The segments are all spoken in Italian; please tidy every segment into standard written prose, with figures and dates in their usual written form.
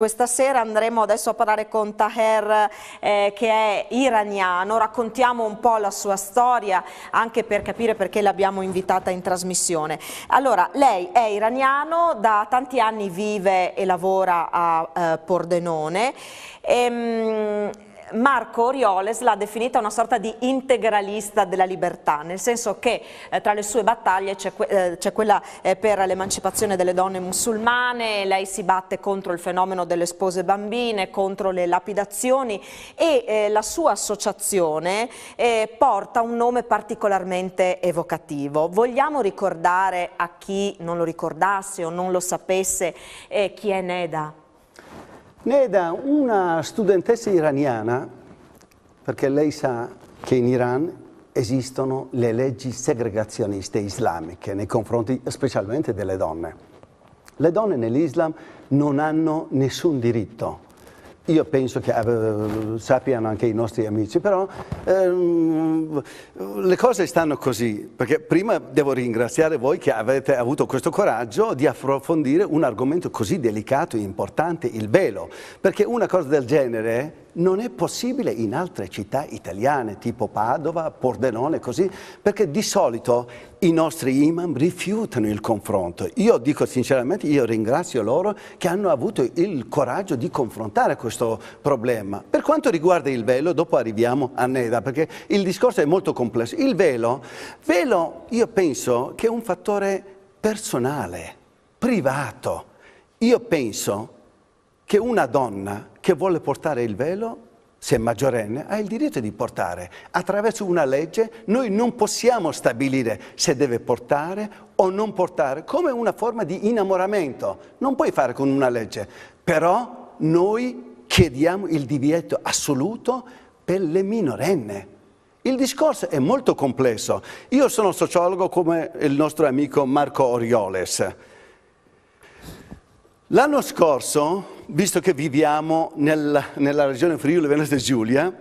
Questa sera andremo adesso a parlare con Taher che è iraniano, raccontiamo un po' la sua storia anche per capire perché l'abbiamo invitata in trasmissione. Allora, lei è iraniano, da tanti anni vive e lavora a Pordenone. Marco Orioles l'ha definita una sorta di integralista della libertà, nel senso che tra le sue battaglie c'è quella per l'emancipazione delle donne musulmane. Lei si batte contro il fenomeno delle spose bambine, contro le lapidazioni e la sua associazione porta un nome particolarmente evocativo. Vogliamo ricordare a chi non lo ricordasse o non lo sapesse chi è Neda? Neda, una studentessa iraniana, perché lei sa che in Iran esistono le leggi segregazioniste islamiche nei confronti specialmente delle donne. Le donne nell'Islam non hanno nessun diritto. Io penso che sappiano anche i nostri amici, però le cose stanno così, perché prima devo ringraziare voi che avete avuto questo coraggio di approfondire un argomento così delicato e importante, il velo, perché una cosa del genere non è possibile in altre città italiane, tipo Padova, Pordenone, così, perché di solito i nostri imam rifiutano il confronto. Io dico sinceramente, io ringrazio loro che hanno avuto il coraggio di confrontare questo problema. Per quanto riguarda il velo, dopo arriviamo a Neda, perché il discorso è molto complesso. Il velo io penso che è un fattore personale, privato. Io penso che una donna che vuole portare il velo, se è maggiorenne, ha il diritto di portare. Attraverso una legge noi non possiamo stabilire se deve portare o non portare, come una forma di innamoramento. Non puoi fare con una legge, però noi chiediamo il divieto assoluto per le minorenni. Il discorso è molto complesso. Io sono sociologo come il nostro amico Marco Orioles. L'anno scorso, visto che viviamo nella regione Friuli Venezia Giulia,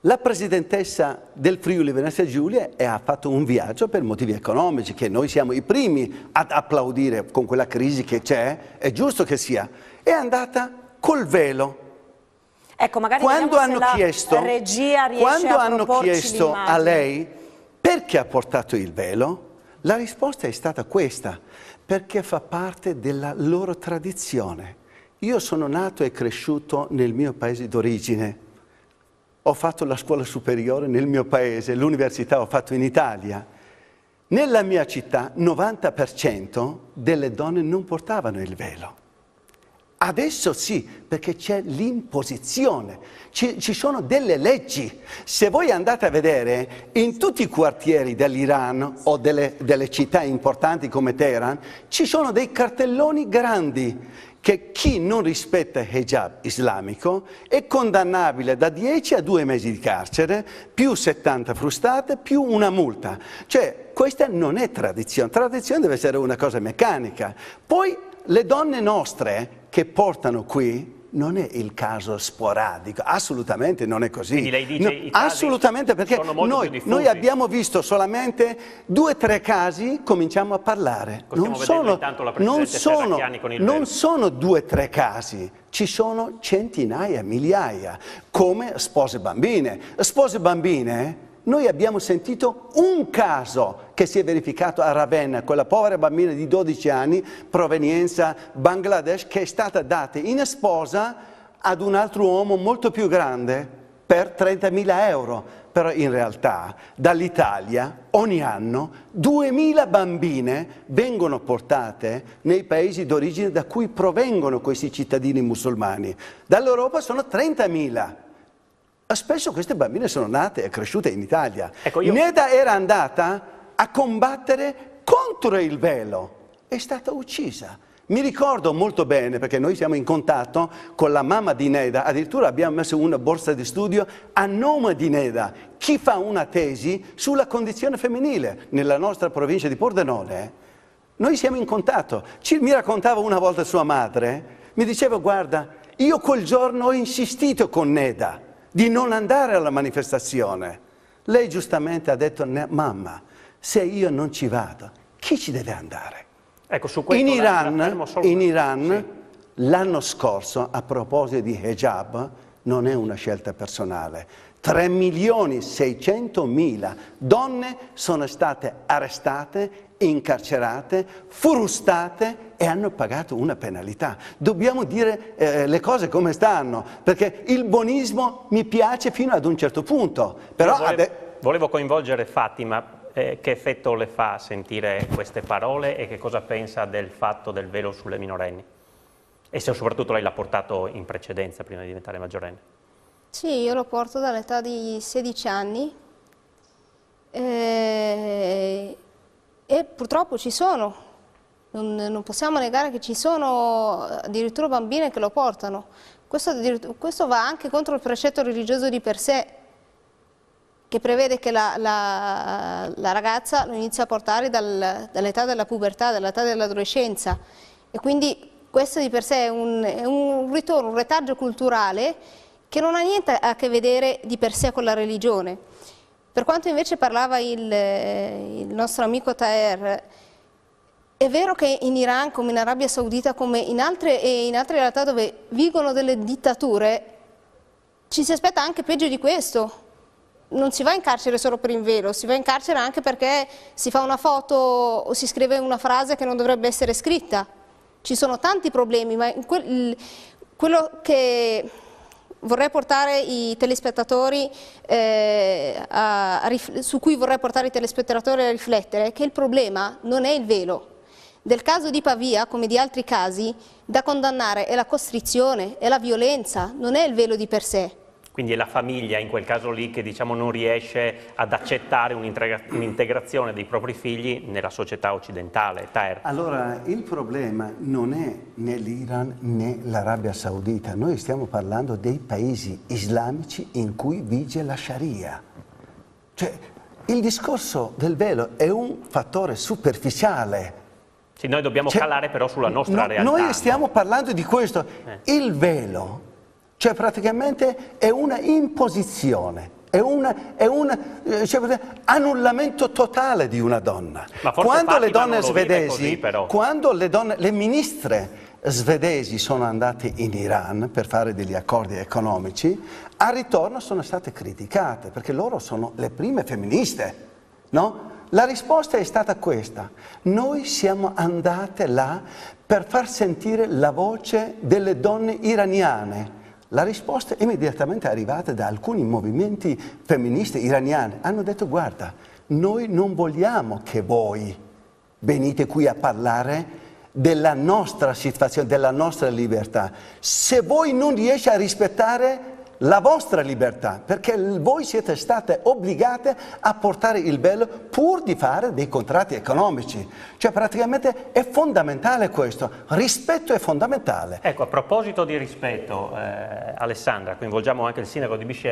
la presidentessa del Friuli Venezia Giulia ha fatto un viaggio per motivi economici, che noi siamo i primi ad applaudire con quella crisi che c'è, è giusto che sia. È andata col velo. Ecco, magari quando hanno chiesto a lei perché ha portato il velo, la risposta è stata questa: perché fa parte della loro tradizione. Io sono nato e cresciuto nel mio paese d'origine. Ho fatto la scuola superiore nel mio paese, l'università ho fatto in Italia. Nella mia città 90% delle donne non portavano il velo. Adesso sì, perché c'è l'imposizione, ci sono delle leggi. Se voi andate a vedere in tutti i quartieri dell'Iran o delle città importanti come Teheran, ci sono dei cartelloni grandi che chi non rispetta il hijab islamico è condannabile da 10 a 2 mesi di carcere, più 70 frustate, più una multa. Cioè, questa non è tradizione. Tradizione deve essere una cosa meccanica. Poi le donne nostre che portano qui non è il caso sporadico, assolutamente non è così. Quindi lei dice no, i casi assolutamente, perché sono molto più diffusi. noi abbiamo visto solamente 2 o 3 casi, cominciamo a parlare. Non sono 2 o 3 casi, ci sono centinaia, migliaia, come spose bambine. Spose bambine, noi abbiamo sentito un caso che si è verificato a Ravenna, quella povera bambina di 12 anni, provenienza Bangladesh, che è stata data in sposa ad un altro uomo molto più grande per 30.000 euro. Però in realtà dall'Italia ogni anno 2.000 bambine vengono portate nei paesi d'origine da cui provengono questi cittadini musulmani. Dall'Europa sono 30.000. Spesso queste bambine sono nate e cresciute in Italia. Ecco, Neda era andata a combattere contro il velo, è stata uccisa. Mi ricordo molto bene, perché noi siamo in contatto con la mamma di Neda, addirittura abbiamo messo una borsa di studio a nome di Neda, chi fa una tesi sulla condizione femminile nella nostra provincia di Pordenone. Noi siamo in contatto. Mi raccontava una volta sua madre, mi diceva: guarda, io quel giorno ho insistito con Neda di non andare alla manifestazione. Lei giustamente ha detto: mamma, se io non ci vado, chi ci deve andare? Ecco, su questo In Iran l'anno scorso, a proposito di hijab, non è una scelta personale. 3.600.000 donne sono state arrestate, incarcerate, frustate e hanno pagato una penalità. Dobbiamo dire le cose come stanno, perché il buonismo mi piace fino ad un certo punto. Però volevo coinvolgere Fatima. Che effetto le fa sentire queste parole e che cosa pensa del fatto del velo sulle minorenni? E se soprattutto lei l'ha portato in precedenza prima di diventare maggiorenne? Sì, io lo porto dall'età di 16 anni e purtroppo ci sono, non possiamo negare che ci sono addirittura bambine che lo portano. Questo va anche contro il precetto religioso di per sé, che prevede che la ragazza lo inizia a portare dall'età della pubertà, dall'età dell'adolescenza, e quindi questo di per sé è un ritorno, un retaggio culturale che non ha niente a che vedere di per sé con la religione. Per quanto invece parlava il nostro amico Taher, è vero che in Iran, come in Arabia Saudita, come in altre realtà dove vigono delle dittature, ci si aspetta anche peggio di questo. Non si va in carcere solo per il velo, si va in carcere anche perché si fa una foto o si scrive una frase che non dovrebbe essere scritta. Ci sono tanti problemi, ma quello che vorrei portare i telespettatori, su cui vorrei portare i telespettatori a riflettere, è che il problema non è il velo. Del caso di Pavia, come di altri casi, da condannare è la costrizione, è la violenza, non è il velo di per sé. Quindi è la famiglia in quel caso lì che diciamo non riesce ad accettare un'integrazione dei propri figli nella società occidentale. Taher. Allora, il problema non è né l'Iran né l'Arabia Saudita, noi stiamo parlando dei paesi islamici in cui vige la Sharia. Cioè, il discorso del velo è un fattore superficiale. Sì, noi dobbiamo calare però sulla nostra realtà. Noi stiamo parlando di questo. Il velo, cioè praticamente è una imposizione, è un annullamento totale di una donna. Ma forse quando le donne svedesi, quando le ministre svedesi sono andate in Iran per fare degli accordi economici, al ritorno sono state criticate perché loro sono le prime femministe, no? La risposta è stata questa: noi siamo andate là per far sentire la voce delle donne iraniane. La risposta è immediatamente arrivata da alcuni movimenti femministi iraniani. Hanno detto: guarda, noi non vogliamo che voi venite qui a parlare della nostra situazione, della nostra libertà. Se voi non riuscite a rispettare la vostra libertà, perché voi siete state obbligate a portare il velo pur di fare dei contratti economici. Cioè praticamente è fondamentale questo, rispetto è fondamentale. Ecco, a proposito di rispetto, Alessandra, coinvolgiamo anche il sindaco di Bisceglie.